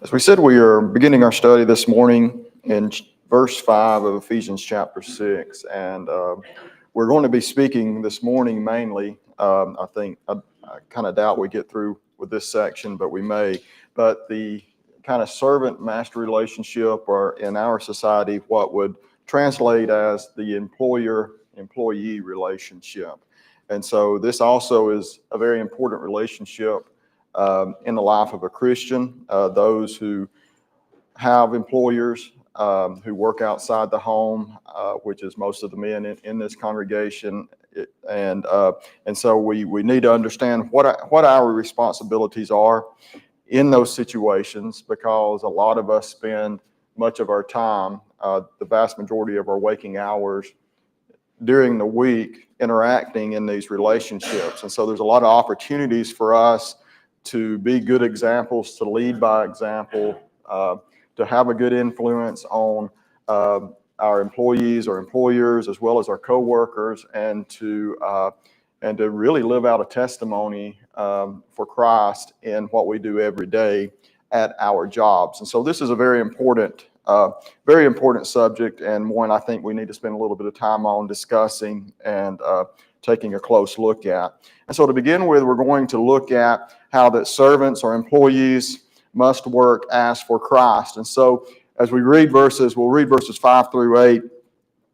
As we said, we are beginning our study this morning in verse 5 of Ephesians chapter 6. And we're going to be speaking this morning mainly, I kind of doubt we get through with this section, but we may. But the kind of servant-master relationship, or in our society, what would translate as the employer-employee relationship. And so this also is a very important relationship in the life of a Christian. Those who have employers who work outside the home, which is most of the men in this congregation, and so we need to understand what our responsibilities are in those situations, because a lot of us spend much of our time, the vast majority of our waking hours during the week, interacting in these relationships. And so there's a lot of opportunities for us to be good examples, to lead by example, to have a good influence on our employees or employers, as well as our coworkers, and to really live out a testimony for Christ in what we do every day at our jobs. And so this is a very important subject, and one I think we need to spend a little bit of time on discussing and taking a close look at. And so to begin with, we're going to look at how that servants or employees must work as for Christ. And so as we'll read verses 5 through 8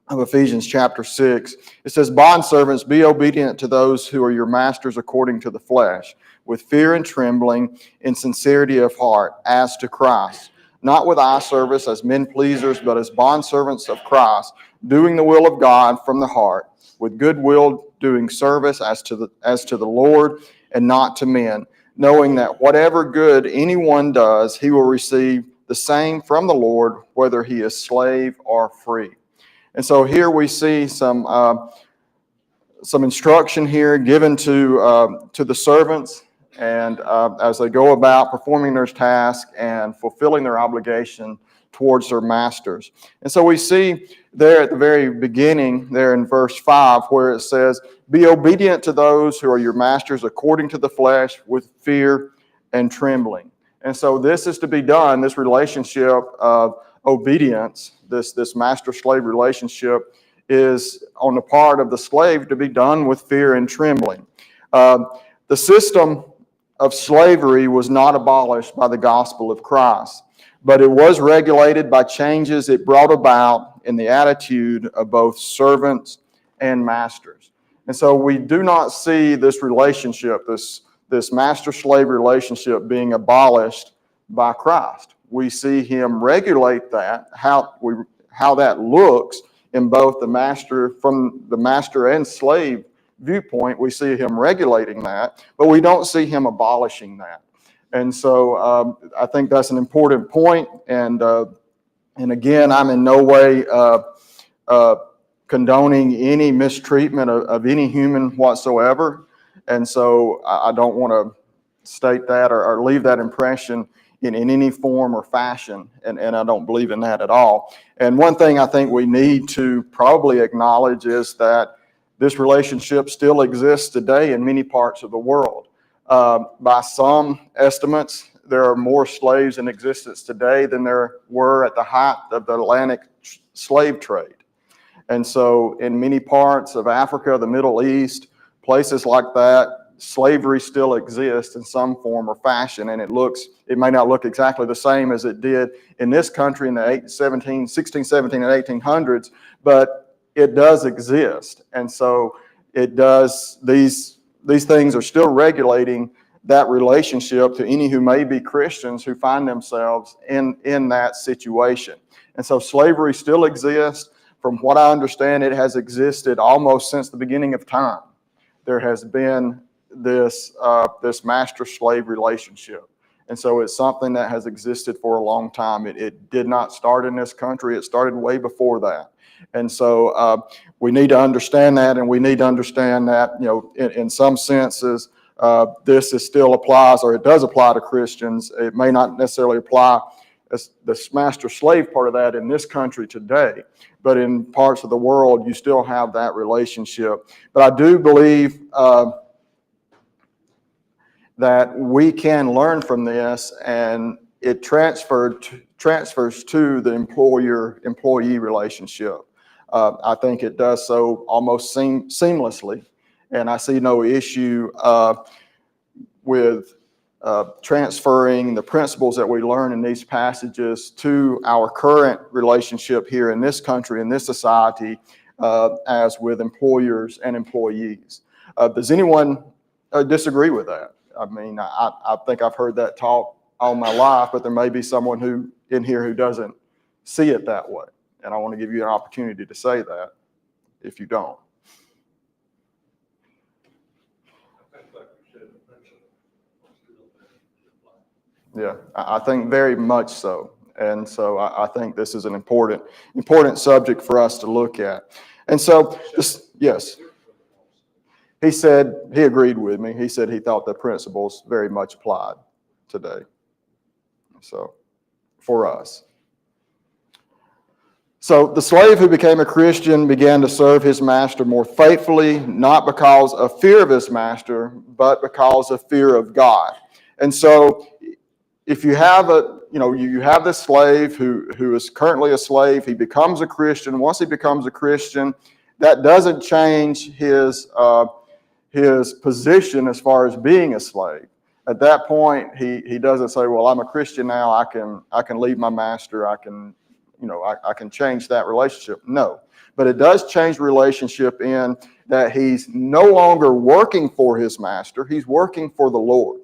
of Ephesians chapter 6. It says, "Bondservants, be obedient to those who are your masters according to the flesh, with fear and trembling, in sincerity of heart, as to Christ, not with eye service as men pleasers, but as bondservants of Christ, doing the will of God from the heart, with good will doing service as to the Lord and not to men, knowing that whatever good anyone does, he will receive the same from the Lord, whether he is slave or free." And so here we see some instruction here given to the servants, and as they go about performing their task and fulfilling their obligation towards their masters. And so we see there at the very beginning, there in verse 5, where it says, "Be obedient to those who are your masters according to the flesh, with fear and trembling." And so this is to be done, this relationship of obedience, this master-slave relationship, is on the part of the slave to be done with fear and trembling. The system of slavery was not abolished by the gospel of Christ, but it was regulated by changes it brought about in the attitude of both servants and masters. And so we do not see this relationship, this master-slave relationship, being abolished by Christ. We see him regulate that, how that looks in both from the master and slave viewpoint. We see him regulating that, but we don't see him abolishing that. And so I think that's an important point. And again, I'm in no way condoning any mistreatment of any human whatsoever. And so I don't want to state that or leave that impression in any form or fashion. And I don't believe in that at all. And one thing I think we need to probably acknowledge is that this relationship still exists today in many parts of the world. By some estimates, there are more slaves in existence today than there were at the height of the Atlantic slave trade. And so in many parts of Africa, the Middle East, places like that, slavery still exists in some form or fashion, and it may not look exactly the same as it did in this country in the 16, 17, and 1800s, but it does exist. And so it does, these things are still regulating that relationship to any who may be Christians who find themselves in that situation. And so slavery still exists. From what I understand, it has existed almost since the beginning of time. There has been this master-slave relationship. And so it's something that has existed for a long time. It did not start in this country. It started way before that. And so we need to understand that, and we need to understand that, in some senses, this still applies, or it does apply to Christians. It may not necessarily apply as the master-slave part of that in this country today, but in parts of the world, you still have that relationship. But I do believe that we can learn from this, and it transfers to the employer-employee relationship. I think it does so almost seamlessly, and I see no issue with transferring the principles that we learn in these passages to our current relationship here in this country, in this society, as with employers and employees. Does anyone disagree with that? I mean, I think I've heard that talk all my life, but there may be someone in here who doesn't see it that way. And I want to give you an opportunity to say that if you don't. Yeah, I think very much so. And so I think this is an important subject for us to look at. And so, yes, he said, he agreed with me. He said he thought the principles very much applied today. So, for us. So the slave who became a Christian began to serve his master more faithfully, not because of fear of his master, but because of fear of God. And so if you have you have this slave who is currently a slave, he becomes a Christian. Once he becomes a Christian, that doesn't change his position as far as being a slave. At that point, he doesn't say, well, I'm a Christian now, I can leave my master, I can change that relationship. No. But it does change the relationship in that he's no longer working for his master, he's working for the Lord.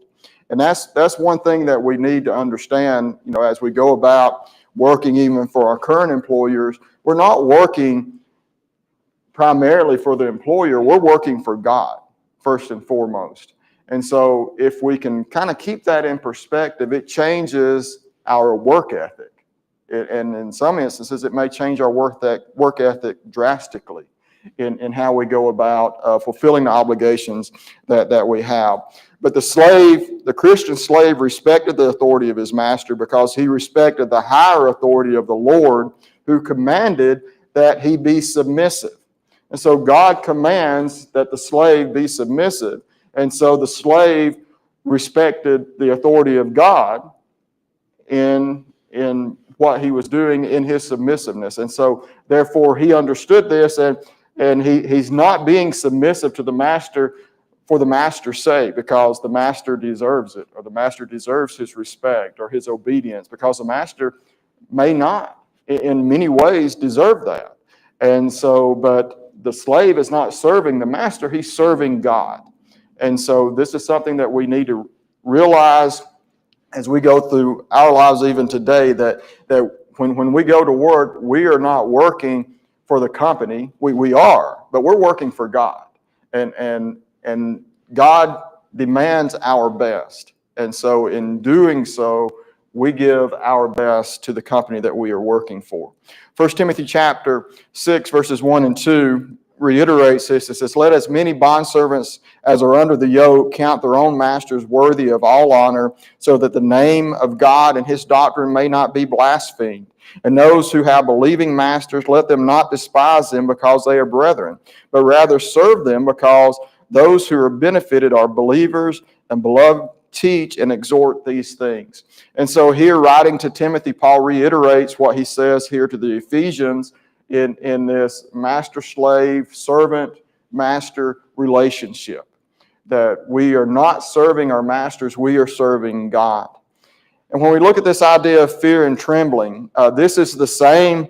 And that's one thing that we need to understand, as we go about working even for our current employers. We're not working primarily for the employer, we're working for God, first and foremost. And so if we can kind of keep that in perspective, it changes our work ethic. And in some instances, it may change our work ethic drastically in how we go about fulfilling the obligations that we have. But the Christian slave respected the authority of his master because he respected the higher authority of the Lord, who commanded that he be submissive. And so God commands that the slave be submissive. And so the slave respected the authority of God in what he was doing in his submissiveness. And so therefore he understood this, and he's not being submissive to the master for the master's sake, because the master deserves it, or the master deserves his respect or his obedience, because the master may not in many ways deserve that. And so, but the slave is not serving the master, he's serving God. And so this is something that we need to realize as we go through our lives even today, that when we go to work, we are not working for the company. We are, but we're working for God. And God demands our best. And so in doing so, we give our best to the company that we are working for. 1 Timothy chapter 6, verses 1 and 2 reiterates this. It says, let as many bondservants as are under the yoke count their own masters worthy of all honor, so that the name of God and his doctrine may not be blasphemed. And those who have believing masters, let them not despise them because they are brethren, but rather serve them, because those who are benefited are believers, and beloved teach and exhort these things. And so here, writing to Timothy, Paul reiterates what he says here to the Ephesians in this master-slave, servant-master relationship, that we are not serving our masters, we are serving God. And when we look at this idea of fear and trembling, this is the same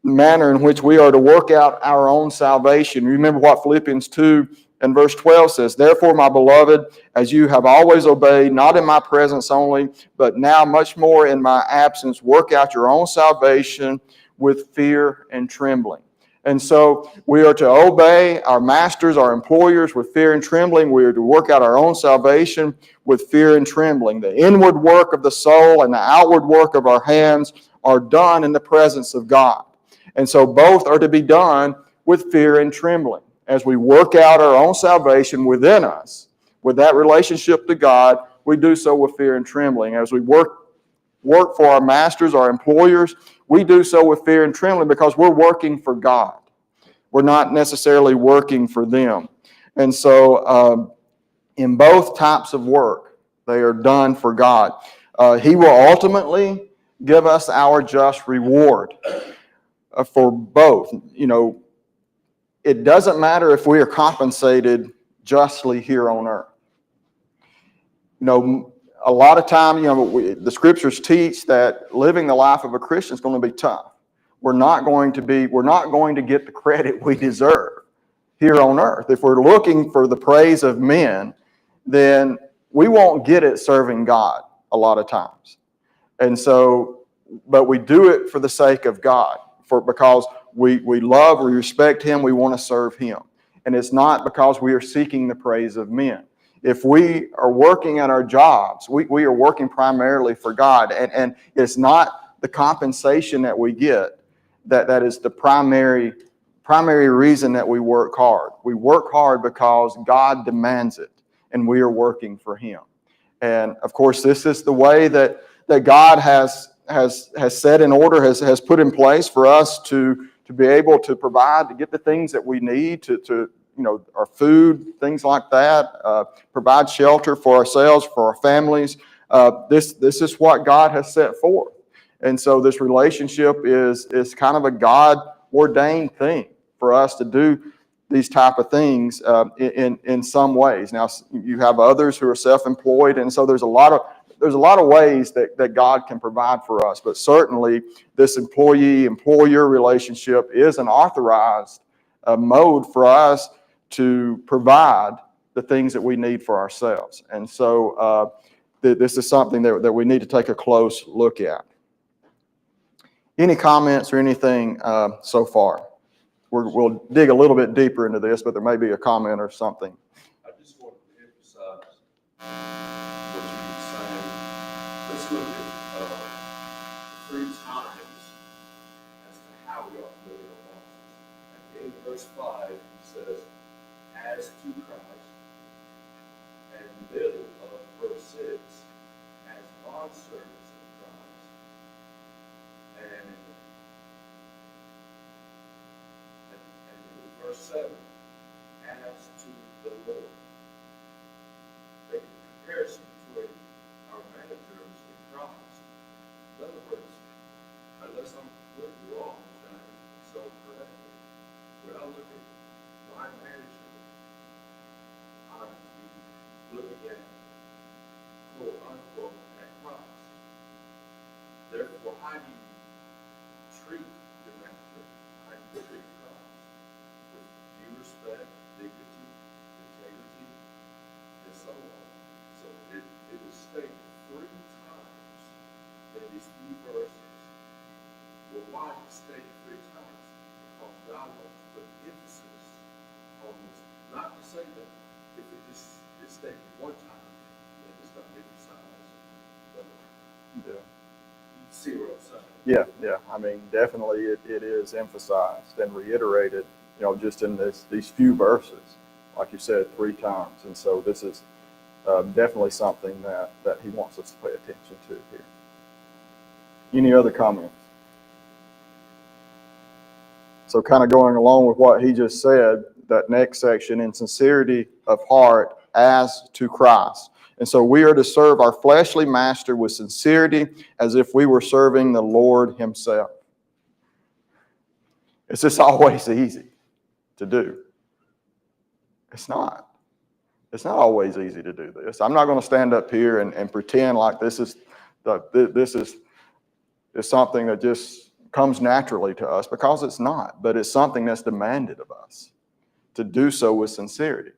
manner in which we are to work out our own salvation. Remember what Philippians 2 and verse 12 says, therefore, my beloved, as you have always obeyed, not in my presence only, but now much more in my absence, work out your own salvation with fear and trembling. And so we are to obey our masters, our employers, with fear and trembling. We are to work out our own salvation with fear and trembling. The inward work of the soul and the outward work of our hands are done in the presence of God. And so both are to be done with fear and trembling. As we work out our own salvation within us, with that relationship to God, we do so with fear and trembling. As we work for our masters, our employers, we do so with fear and trembling because we're working for God. We're not necessarily working for them. And so in both types of work, They are done for God. He will ultimately give us our just reward for both. It doesn't matter if we are compensated justly here on earth. A lot of time, the scriptures teach that living the life of a Christian is going to be tough. We're not going to get the credit we deserve here on earth. If we're looking for the praise of men, then we won't get it serving God a lot of times. And so, but we do it for the sake of God, because we love, we respect Him, we want to serve Him. And it's not because we are seeking the praise of men. If we are working at our jobs, we are working primarily for God. And it's not the compensation that we get that is the primary reason that we work hard. We work hard because God demands it, and we are working for Him. And of course, this is the way that God has set in order, has put in place for us to be able to provide, to get the things that we need to our food, things like that, provide shelter for ourselves, for our families. This is what God has set forth. And so this relationship is kind of a God-ordained thing for us to do these type of things in some ways. Now, you have others who are self-employed, and so there's a lot of ways that God can provide for us. But certainly, this employee-employer relationship is an authorized mode for us to provide the things that we need for ourselves. And so this is something that we need to take a close look at. Any comments or anything so far? We'll dig a little bit deeper into this, but there may be a comment or something. I just want to emphasize what you were saying. Let's look at 3 times as to how we ought to live our lives. And in verse 5, he says, as to Christ, and in the middle of verse 6, as bondservants of Christ, and in verse 7, as to the Lord. Make a comparison between our managers in Christ. In other words, unless I'm completely wrong, so correctly, when I look at my manager, I'm looking at, quote unquote, at Christ. Therefore, how do you treat your manager? How do you treat Christ? With due respect, dignity, integrity, and so on. So it was stated 3 times in these few verses. Well, why is it stated 3 times? Because God wants to put emphasis on this. Not to say that if it just is stated 1 time, then it's not emphasized. But you see what I'm saying? Yeah. I mean, definitely it is emphasized and reiterated, just in these few verses, like you said, 3 times. And so this is definitely something that he wants us to pay attention to here. Any other comments? So kind of going along with what he just said, that next section, in sincerity of heart as to Christ. And so we are to serve our fleshly master with sincerity as if we were serving the Lord Himself. It's just always easy to do. It's not. It's not always easy to do this. I'm not going to stand up here and pretend like this is something that just comes naturally to us, because it's not. But it's something that's demanded of us to do so with sincerity.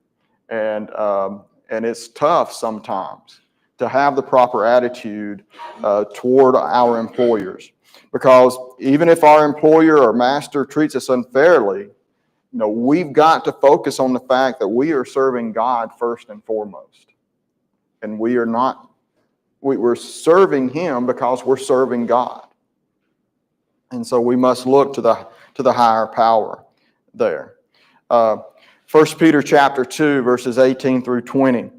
And it's tough sometimes to have the proper attitude toward our employers, because even if our employer or master treats us unfairly, we've got to focus on the fact that we are serving God first and foremost. And we're serving Him because we're serving God. And so we must look to the higher power there. 1 Peter chapter 2, verses 18 through 20.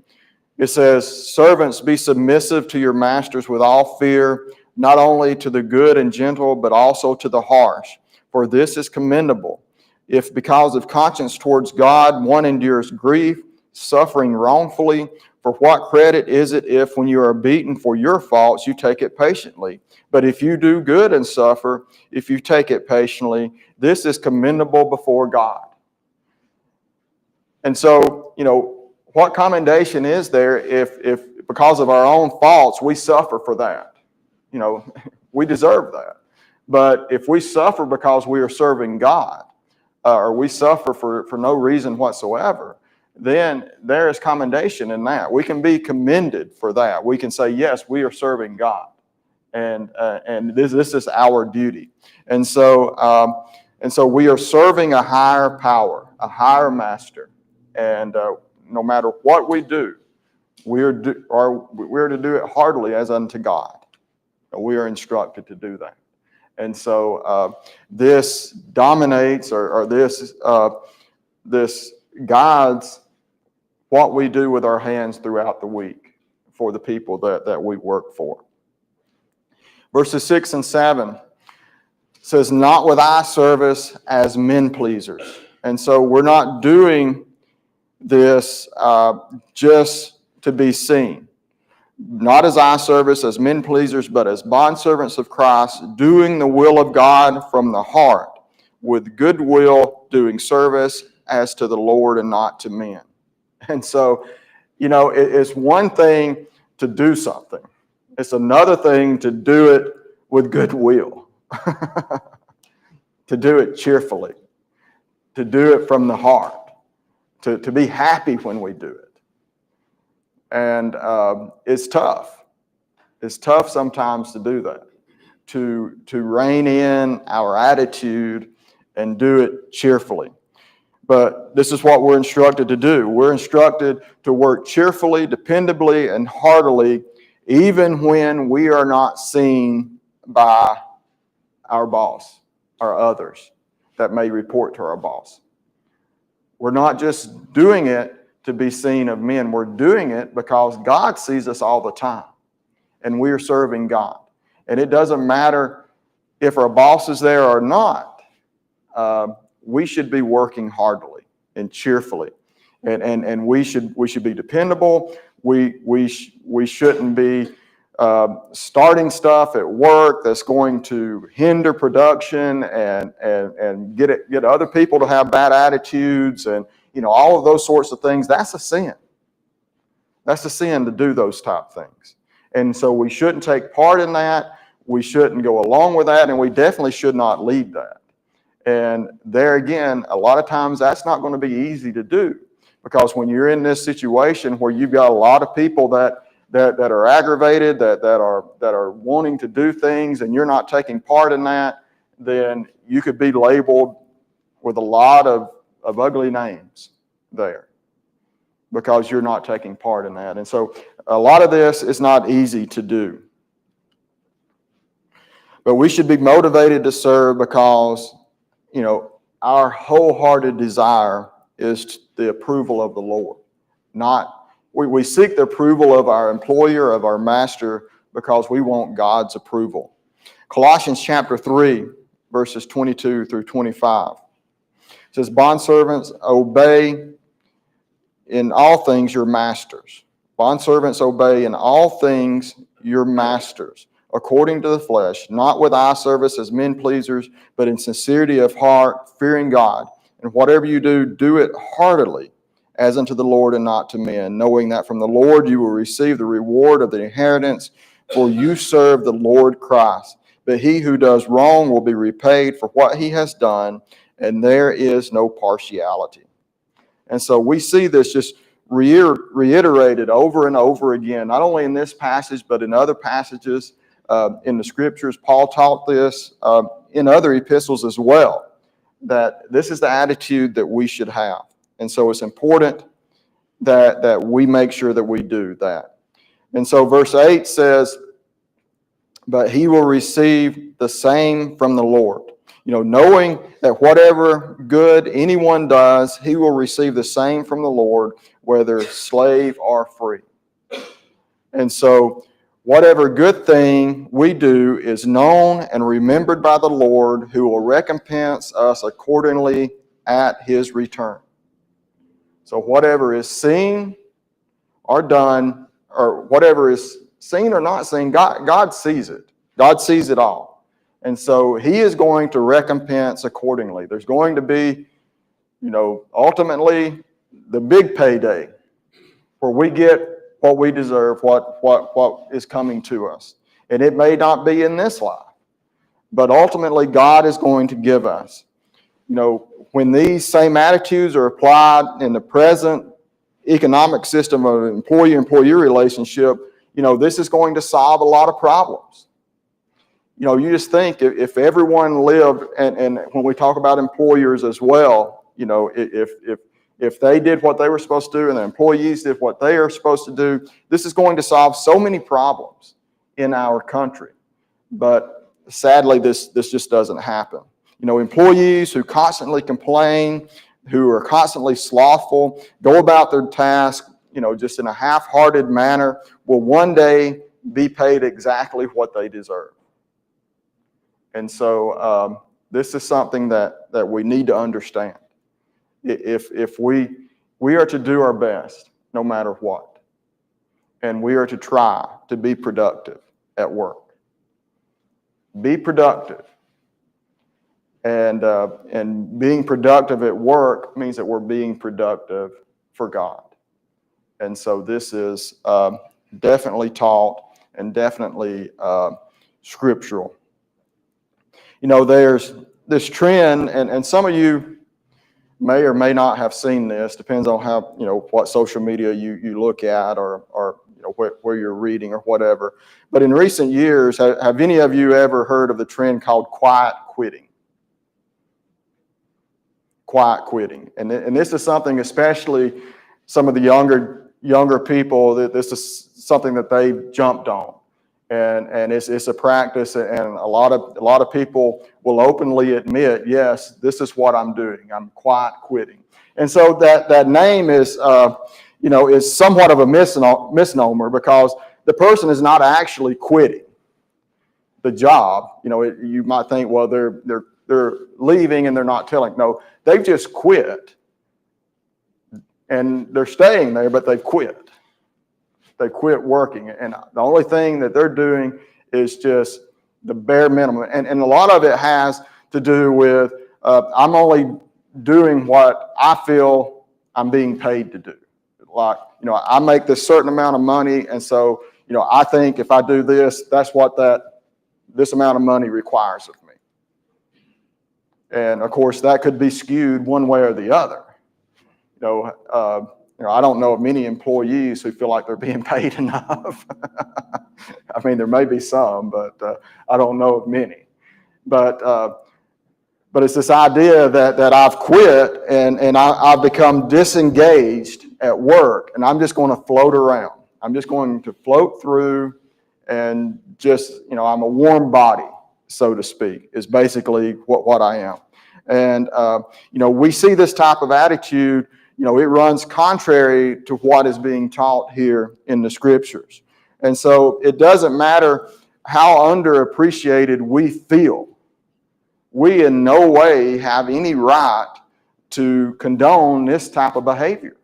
It says, servants, be submissive to your masters with all fear, not only to the good and gentle, but also to the harsh. For this is commendable, if because of conscience towards God one endures grief, suffering wrongfully. For what credit is it if, when you are beaten for your faults, you take it patiently? But if you do good and suffer, if you take it patiently, this is commendable before God. And so, what commendation is there if because of our own faults, we suffer for that? We deserve that. But if we suffer because we are serving God, or we suffer for no reason whatsoever, then there is commendation in that. We can be commended for that. We can say, yes, we are serving God, and this is our duty. And so we are serving a higher power, a higher master, and no matter what we do, we're to do it heartily as unto God. We are instructed to do that. And so this dominates, or this guides what we do with our hands throughout the week for the people that we work for. Verses 6 and 7 says, not with eye service as men pleasers. And so we're not doing this just to be seen. Not as eye service, as men pleasers, but as bondservants of Christ, doing the will of God from the heart, with good will, doing service as to the Lord and not to men. And so, it's one thing to do something. It's another thing to do it with good will, to do it cheerfully, to do it from the heart, to be happy when we do it. And it's tough. It's tough sometimes to do that, to rein in our attitude and do it cheerfully. But this is what we're instructed to do. We're instructed to work cheerfully, dependably, and heartily, even when we are not seen by our boss or others that may report to our boss. We're not just doing it to be seen of men. We're doing it because God sees us all the time, and we're serving God. And it doesn't matter if our boss is there or not. We should be working heartily and cheerfully, and we should be dependable. We shouldn't be starting stuff at work that's going to hinder production and get other people to have bad attitudes and all of those sorts of things. That's a sin. That's a sin to do those type things. And so we shouldn't take part in that. We shouldn't go along with that, and we definitely should not lead that. And there again, a lot of times that's not going to be easy to do, because when you're in this situation where you've got a lot of people that are aggravated, that are wanting to do things, and you're not taking part in that, then you could be labeled with a lot of ugly names there, because you're not taking part in that. And so a lot of this is not easy to do. But we should be motivated to serve because, our wholehearted desire is the approval of the Lord. We seek the approval of our employer, of our master, because we want God's approval. Colossians chapter 3, verses 22 through 25. It says, bondservants, obey in all things your masters. Bondservants, obey in all things your masters, according to the flesh, not with eye service as men pleasers, but in sincerity of heart, fearing God. And whatever you do, do it heartily, as unto the Lord and not to men, knowing that from the Lord you will receive the reward of the inheritance, for you serve the Lord Christ. But he who does wrong will be repaid for what he has done, and there is no partiality. And so we see this just reiterated over and over again, not only in this passage, but in other passages in the scriptures. Paul taught this in other epistles as well, that this is the attitude that we should have. And so it's important that we make sure that we do that. And so verse 8 says, but he will receive the same from the Lord. Knowing that whatever good anyone does, he will receive the same from the Lord, whether slave or free. And so whatever good thing we do is known and remembered by the Lord, who will recompense us accordingly at his return. So whatever is seen are done, or whatever is seen or not seen, God sees it. God sees it all. And so he is going to recompense accordingly. There's going to be, ultimately the big payday where we get what we deserve, what is coming to us. And it may not be in this life, but ultimately God is going to give us. When these same attitudes are applied in the present economic system of employee-employee relationship, this is going to solve a lot of problems. You just think if everyone lived, and when we talk about employers as well, if they did what they were supposed to do and the employees did what they are supposed to do, this is going to solve so many problems in our country. But sadly, this just doesn't happen. Employees who constantly complain, who are constantly slothful, go about their task, just in a half-hearted manner, will one day be paid exactly what they deserve. And so this is something that we need to understand. If we are to do our best, no matter what, and we are to try to be productive at work. Be productive. And being productive at work means that we're being productive for God. And so this is definitely taught and definitely scriptural. There's this trend, and some of you may or may not have seen this, depends on how, what social media you look at or where you're reading or whatever. But in recent years, have any of you ever heard of the trend called quiet quitting? Quiet quitting. And this is something, especially some of the younger people, that this is something that they jumped on. And it's a practice, and a lot of people will openly admit, yes, this is what I'm doing. I'm quiet quitting. And so that name is is somewhat of a misnomer, because the person is not actually quitting the job. You might think, well, they're leaving and they're not telling. No, they've just quit, and they're staying there, but they've quit. They quit working, and the only thing that they're doing is just the bare minimum. And a lot of it has to do with I'm only doing what I feel I'm being paid to do. Like, I make this certain amount of money, and so, I think if I do this, that's what this amount of money requires of me. And of course, that could be skewed one way or the other. I don't know of many employees who feel like they're being paid enough. I mean, there may be some, but I don't know of many. But it's this idea that I've quit and I've become disengaged at work, and I'm just going to float around. I'm just going to float through, and just, I'm a warm body, so to speak, is basically what I am. And, we see this type of attitude. It runs contrary to what is being taught here in the scriptures. And so it doesn't matter how underappreciated we feel. We in no way have any right to condone this type of behavior.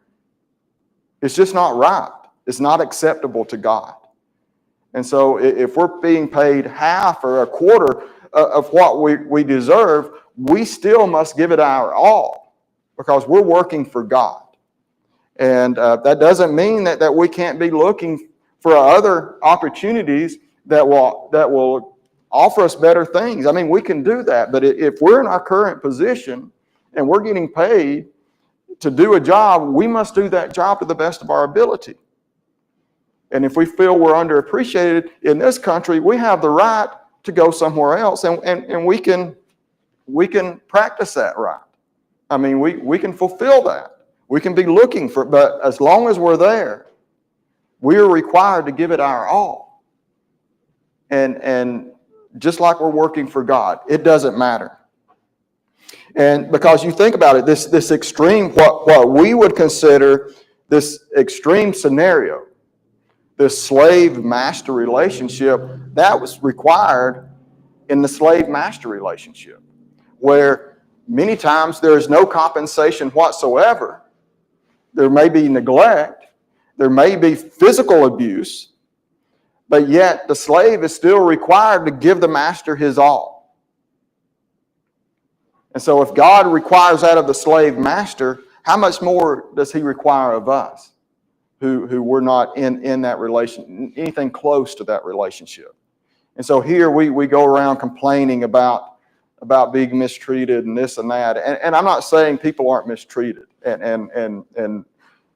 It's just not right. It's not acceptable to God. And so if we're being paid half or a quarter of what we deserve, we still must give it our all, because we're working for God. And that doesn't mean that we can't be looking for other opportunities that will offer us better things. I mean, we can do that. But if we're in our current position and we're getting paid to do a job, we must do that job to the best of our ability. And if we feel we're underappreciated in this country, we have the right to go somewhere else, and we can practice that right. I mean, we can fulfill that. We can be looking for, but as long as we're there, we are required to give it our all. And just like we're working for God, it doesn't matter. And because you think about it, this extreme, what we would consider this extreme scenario, this slave-master relationship, that was required in the slave-master relationship, where many times there is no compensation whatsoever. There may be neglect, There may be physical abuse, but yet the slave is still required to give the master his all. And so if God requires that of the slave master, how much more does he require of us who we're not in that relation, anything close to that relationship? And so here we go around complaining about being mistreated and this and that. And I'm not saying people aren't mistreated. And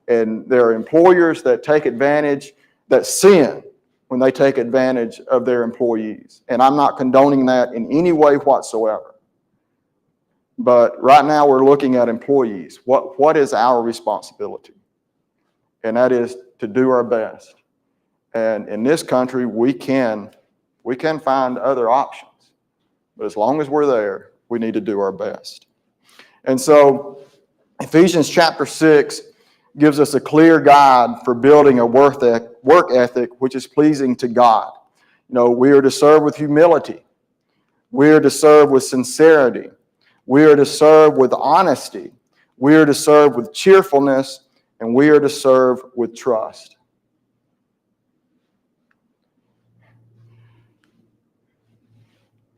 there are employers that take advantage, that sin when they take advantage of their employees. And I'm not condoning that in any way whatsoever. But right now we're looking at employees. What is our responsibility? And that is to do our best. And in this country, we can find other options. But as long as we're there, we need to do our best. And so Ephesians chapter 6 gives us a clear guide for building a work ethic which is pleasing to God. You know, we are to serve with humility. We are to serve with sincerity. We are to serve with honesty. We are to serve with cheerfulness. And we are to serve with trust.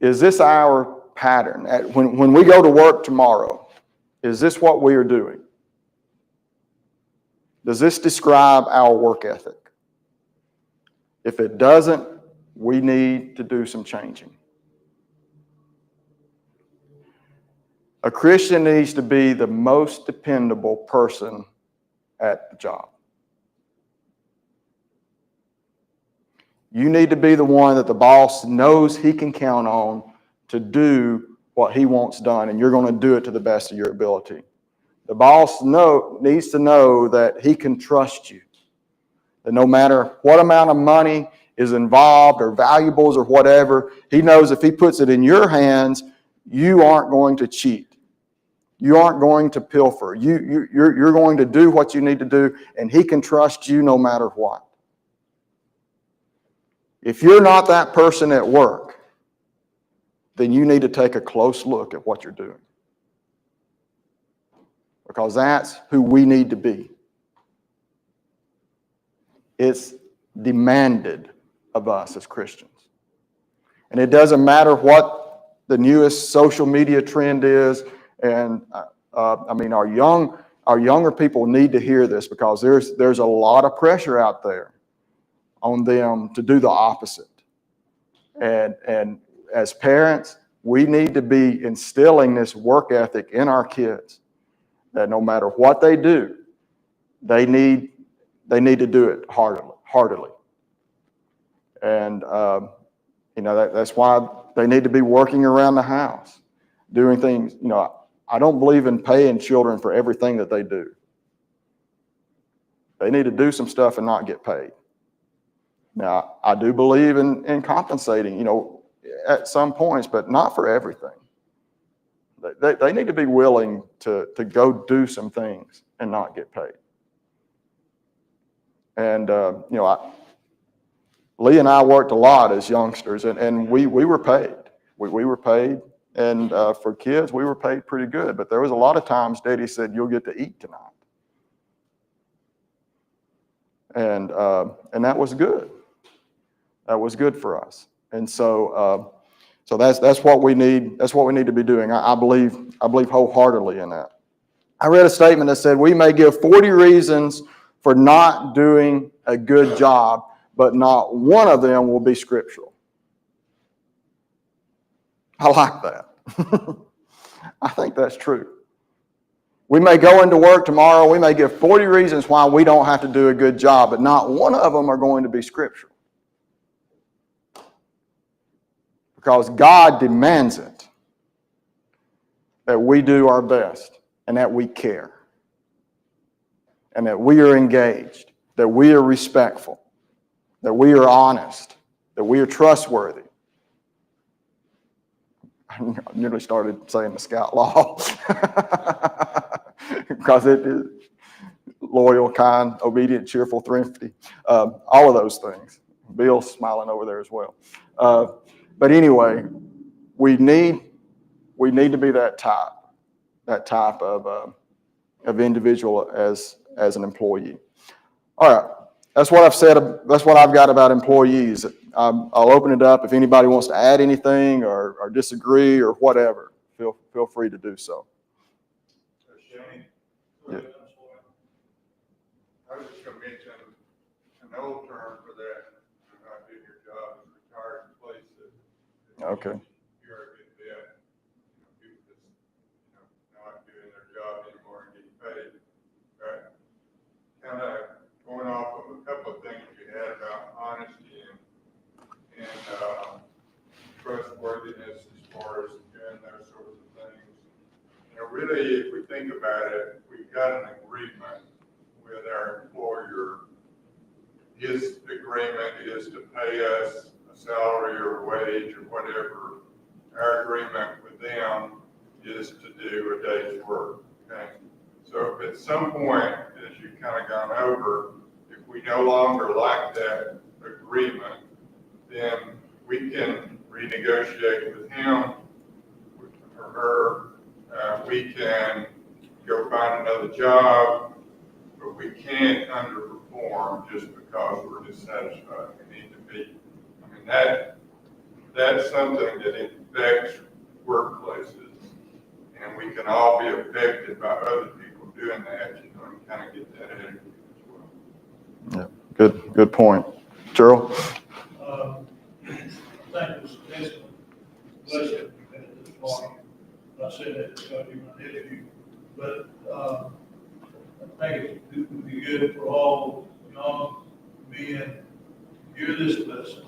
Is this our pattern? When we go to work tomorrow, is this what we are doing? Does this describe our work ethic? If it doesn't, we need to do some changing. A Christian needs to be the most dependable person at the job. You need to be the one that the boss knows he can count on to do what he wants done, and you're going to do it to the best of your ability. The boss needs to know that he can trust you, that no matter what amount of money is involved or valuables or whatever, he knows if he puts it in your hands, you aren't going to cheat. You aren't going to pilfer. You're going to do what you need to do, and he can trust you no matter what. If you're not that person at work, then you need to take a close look at what you're doing. Because that's who we need to be. It's demanded of us as Christians. And it doesn't matter what the newest social media trend is. And our younger people need to hear this, because there's a lot of pressure out there on them to do the opposite. And as parents, we need to be instilling this work ethic in our kids, that no matter what they do, they need to do it heartily. And that's why they need to be working around the house, doing things. I don't believe in paying children for everything that they do. They need to do some stuff and not get paid. Now, I do believe in compensating, at some points, but not for everything. They need to be willing to go do some things and not get paid. And, Lee and I worked a lot as youngsters, and we were paid. We were paid, and for kids, we were paid pretty good. But there was a lot of times Daddy said, "You'll get to eat tonight." And that was good. That was good for us. And so that's what we need. That's what we need to be doing. I believe wholeheartedly in that. I read a statement that said, "We may give 40 reasons for not doing a good job, but not one of them will be scriptural." I like that. I think that's true. We may go into work tomorrow, we may give 40 reasons why we don't have to do a good job, but not one of them are going to be scriptural. Because God demands it, that we do our best, and that we care, and that we are engaged, that we are respectful, that we are honest, that we are trustworthy. I nearly started saying the Scout Law because it is loyal, kind, obedient, cheerful, thrifty, all of those things. Bill's smiling over there as well. But anyway, we need to be that type of individual as an employee. All right. That's what I've said. That's what I've got about employees. I'll open it up if anybody wants to add anything or disagree or whatever. Feel free to do so. Shane, Yeah. I was just going to mention an old term for that. When I did your job as retired place. Okay. You're a good vet. People just not doing their job anymore and getting paid. Right? Kind of going off of a couple of things you had about honesty and trustworthiness as far as doing those sorts of things. Really, if we think about it, we've got an agreement with our employer. His agreement is to pay us a salary or wage or whatever. Our agreement with them is to do a day's work. Okay. So if at some point, as you've kind of gone over, if we no longer like that agreement, then we can renegotiate with him or her. We can go find another job, but we can't underperform just because we're dissatisfied. We need to be. I mean, that's something that affects workplaces, and we can all be affected by other people doing that. And kind of get that attitude as well. Yeah. Good point. Gerald? I think it was an excellent lesson this morning. I said that it's going to be my nephew, but I think it would be good for all young men to hear this lesson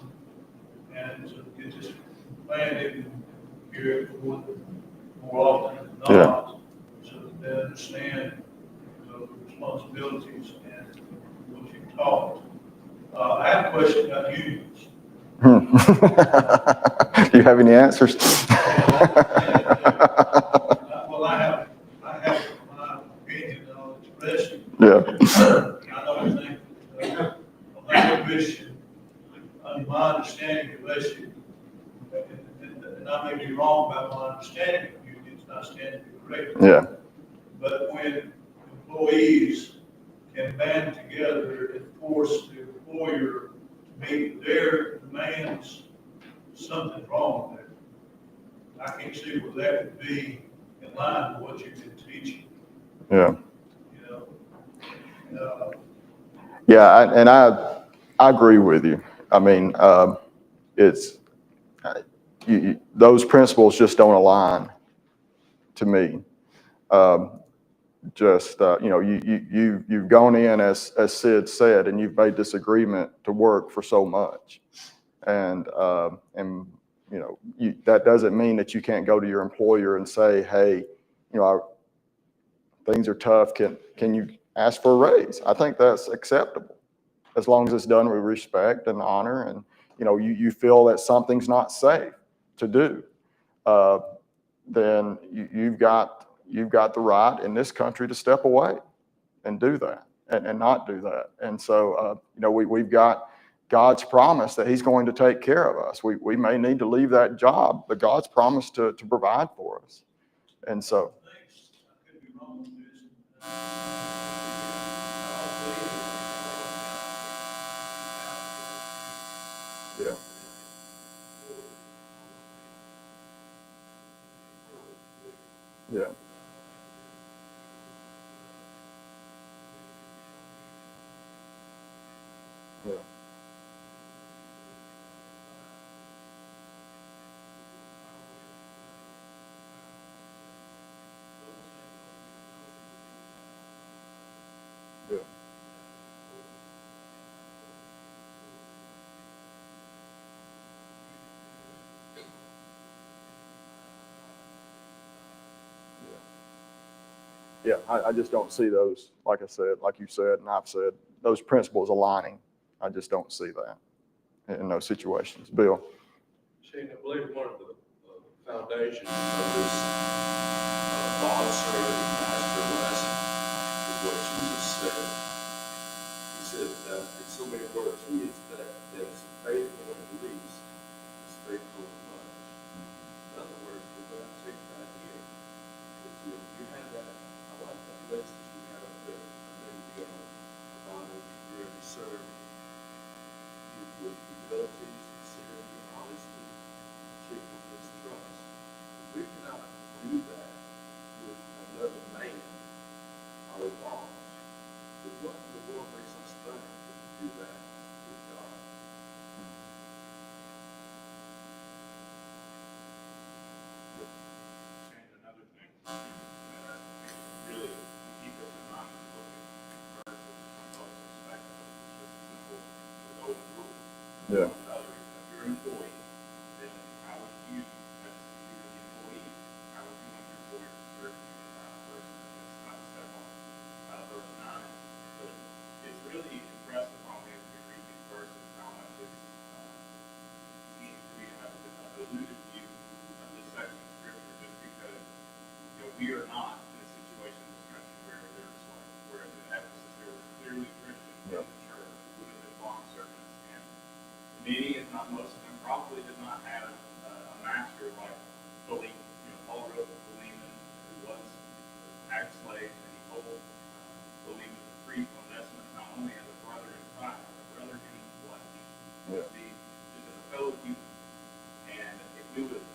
and to get this planted and hear it more often than not, so that they understand the responsibilities and what you taught. I have a question about unions. Do you have any answers? Well, I have my opinion on expression. Yeah. I don't think, a Christian, my understanding of Christian, and I may be wrong about my understanding of unions, not standing correct. Yeah. But when employees can band together and force the employer to meet their demands, something's wrong there. I can't see where that would be in line with what you've been teaching. Yeah. Yeah, I agree with you. I mean, it's those principles just don't align to me. You've gone in as Sid said, and you've made this agreement to work for so much, and that doesn't mean that you can't go to your employer and say, hey, things are tough. Can you ask for a raise? I think that's acceptable, as long as it's done with respect and honor, and you feel that something's not safe to do. Then you've got the right in this country to step away and do that and not do that. And so we've got God's promise that He's going to take care of us. We may need to leave that job, but God's promised to provide for us. And so. I could be wrong with this. Yeah. Yeah. Yeah. Yeah. Yeah, I just don't see those, like I said, like you said, and I've said, those principles aligning. I just don't see that in those situations. Bill? Shane, I believe one of the foundations of this bond servant master lesson is what Jesus said. He said that in so many words, He is that is faithful in the least, is faithful in much. In other words, we're going to take that here. If you have that, I like that list that you had up there a minute ago about a degree. with humility, sincerity, honesty, gentleness, trust. We cannot do that with another man, our boss. But what in the world makes us think that we do that with God? And another thing, really keep us in mind and look at verses from God's perspective, it's just simple, the golden rule. Yeah. If you're an employee, then how would you, as you're the employee, how would you want your employer to serve you? Verse, it's not a step on verse 9, but it's really impressive on me as we read these verses how much it seems to be alluded to this section of scripture, just because we are not in a situation in this country where there's like, whereas in Ephesus there were clearly Christians in the church who would have been bond servants, and many, if not most of them, probably did not have a master like Paul wrote to Philemon, who was a tax slave, and he told Philemon to preach Onesimus not only as a brother in Christ, but a brother in flesh, to be just as a fellow human. And if we would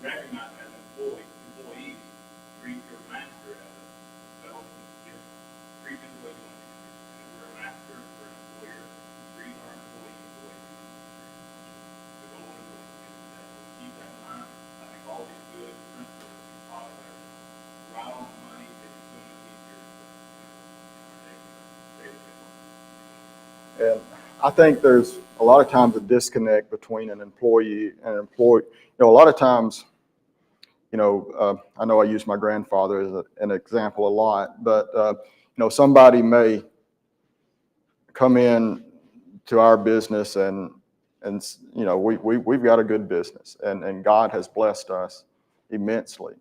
recognize as employees, treat your master as a fellow human, treat him the way you want to be treated. And if we're a master, we're an employer, treat our employees the way we want to be treated. The golden rule is that we keep that in mind. I think all these good principles that we taught are right on the money, they can so much easier to And I think there's a lot of times a disconnect between an employee and an employee. A lot of times, I know I use my grandfather as an example a lot, but, somebody may come in to our business and we've got a good business and God has blessed us immensely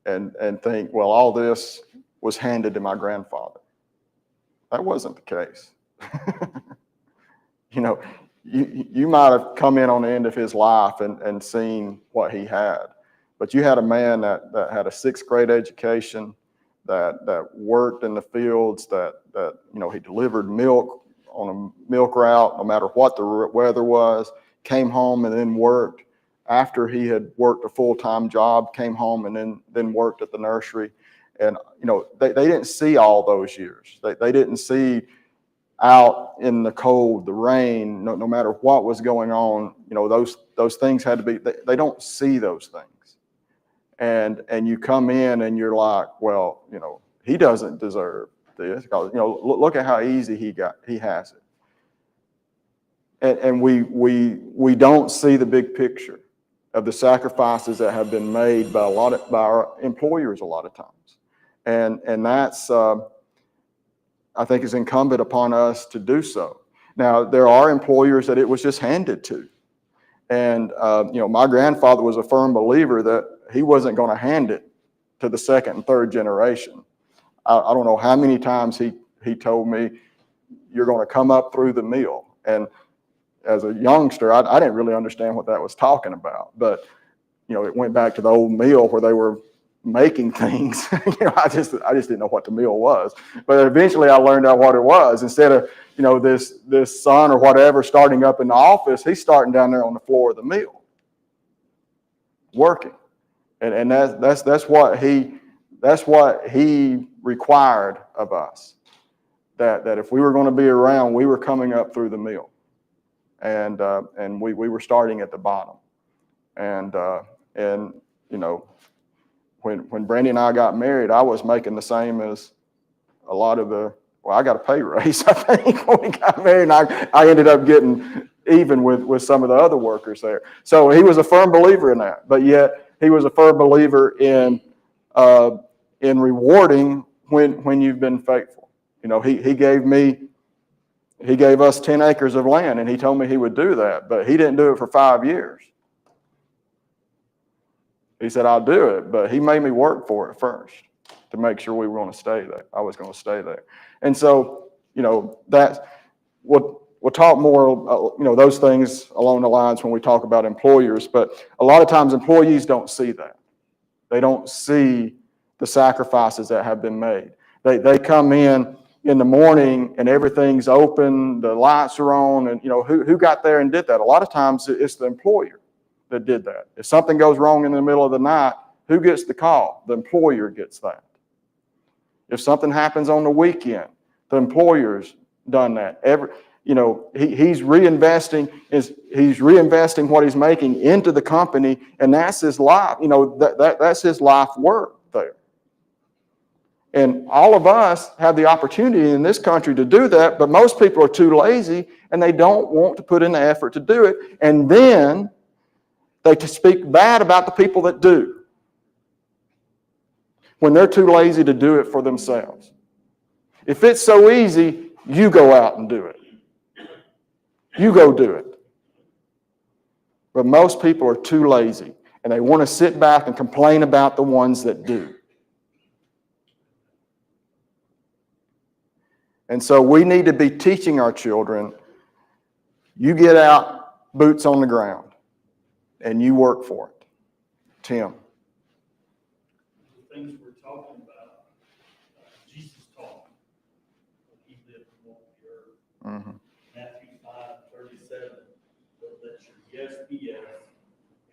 and think, well, all this was handed to my grandfather. That wasn't the case. You might have come in on the end of his life and seen what he had, but you had a man that had a 6th grade education, that worked in the fields, that he delivered milk on a milk route, no matter what the weather was, came home and then worked after he had worked a full-time job, came home and then worked at the nursery. And, they didn't see all those years. They didn't see out in the cold, the rain, no matter what was going on, those things had to be, they don't see those things. And you come in and you're like, well, he doesn't deserve this because, look at how easy he has it. And we don't see the big picture of the sacrifices that have been made by our employers a lot of times. And that's, I think is incumbent upon us to do so. Now, there are employers that it was just handed to. And, my grandfather was a firm believer that he wasn't going to hand it to the 2nd and 3rd generation. I don't know how many times he told me, you're going to come up through the mill. And as a youngster, I didn't really understand what that was talking about. But, it went back to the old mill where they were making things. I just didn't know what the mill was. But eventually I learned out what it was. Instead of, this son or whatever starting up in the office, he's starting down there on the floor of the mill, working. And that's what he required of us. That if we were going to be around, we were coming up through the mill. And we were starting at the bottom. And when Brandy and I got married, I was making the same as a lot of I got a pay raise, I think, when we got married. And I ended up getting even with some of the other workers there. So he was a firm believer in that. But yet he was a firm believer in rewarding when you've been faithful. He gave us 10 acres of land, and he told me he would do that, but he didn't do it for 5 years. He said, I'll do it, but he made me work for it first to make sure we were going to stay there. I was going to stay there. And so, that's what we'll talk more, those things along the lines when we talk about employers, but a lot of times employees don't see that. They don't see the sacrifices that have been made. They come in in the morning and everything's open, the lights are on, and who got there and did that? A lot of times it's the employer that did that. If something goes wrong in the middle of the night, who gets the call? The employer gets that. If something happens on the weekend, the employer's done that. He's reinvesting what he's making into the company, and that's his life. That's his life work there. And all of us have the opportunity in this country to do that, but most people are too lazy and they don't want to put in the effort to do it. And then they speak bad about the people that do, when they're too lazy to do it for themselves. If it's so easy, you go out and do it. You go do it. But most people are too lazy, and they want to sit back and complain about the ones that do. And so we need to be teaching our children, you get out, boots on the ground, and you work for it. Tim. The things we're talking about, Jesus taught when he lived on the earth. Mm-hmm. Matthew 5:37, but let your yes be yes,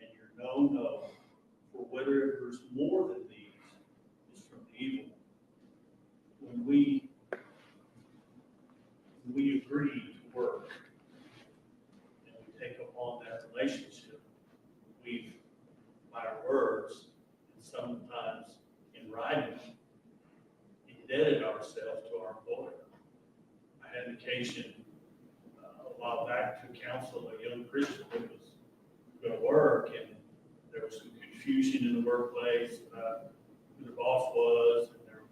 and your no, no. For whatever is more than these is from evil. When we agree to work and we take upon that relationship, we, by our words, and sometimes in writing, indebted ourselves to our employer. I had occasion a while back to counsel a young Christian that was going to work, and there was some confusion in the workplace about who the boss was, and there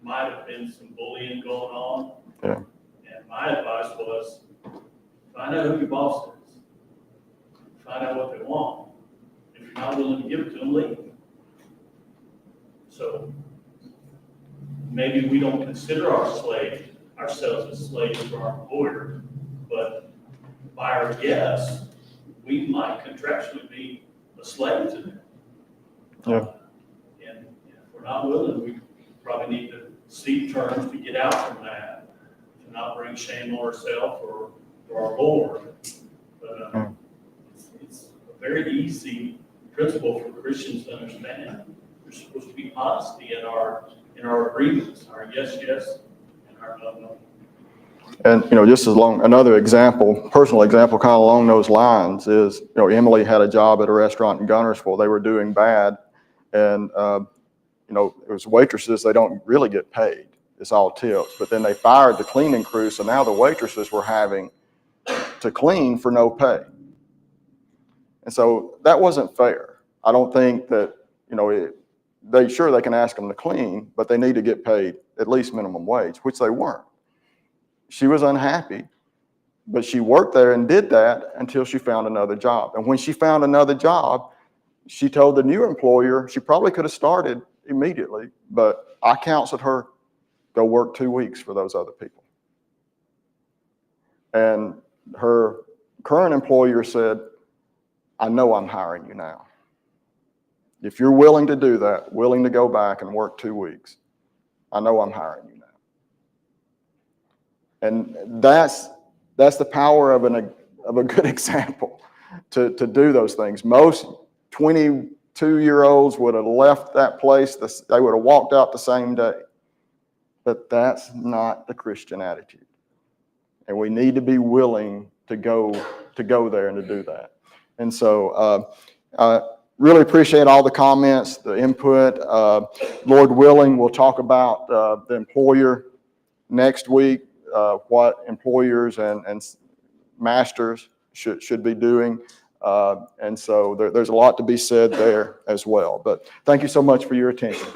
might have been some bullying going on. Yeah. And my advice was, find out who your boss is. Find out what they want. If you're not willing to give it to them, leave. So maybe we don't consider ourselves as slaves to our employer, but by our yes, we might contractually be a slave to them. Yeah. And if we're not willing, we probably need to seek terms to get out from that, to not bring shame on ourselves or our Lord. But it's a very easy principle for Christians to understand. There's supposed to be honesty in our agreements, our yes, yes, and our no, no. And, just another example, personal example, kind of along those lines is, Emily had a job at a restaurant in Gunnersville. They were doing bad. And, it was waitresses, they don't really get paid. It's all tips. But then they fired the cleaning crew. So now the waitresses were having to clean for no pay. And so that wasn't fair. I don't think that, they can ask them to clean, but they need to get paid at least minimum wage, which they weren't. She was unhappy, but she worked there and did that until she found another job. And when she found another job, she told the new employer she probably could have started immediately, but I counseled her, go work 2 weeks for those other people. And her current employer said, I know I'm hiring you now. If you're willing to do that, willing to go back and work 2 weeks, I know I'm hiring you now. And that's the power of a good example to do those things. Most 22-year-olds would have left that place. They would have walked out the same day. But that's not the Christian attitude. And we need to be willing to go there and to do that. And so really appreciate all the comments, the input. Lord willing, we'll talk about the employer next week, what employers and masters should be doing. And so there's a lot to be said there as well. But thank you so much for your attention.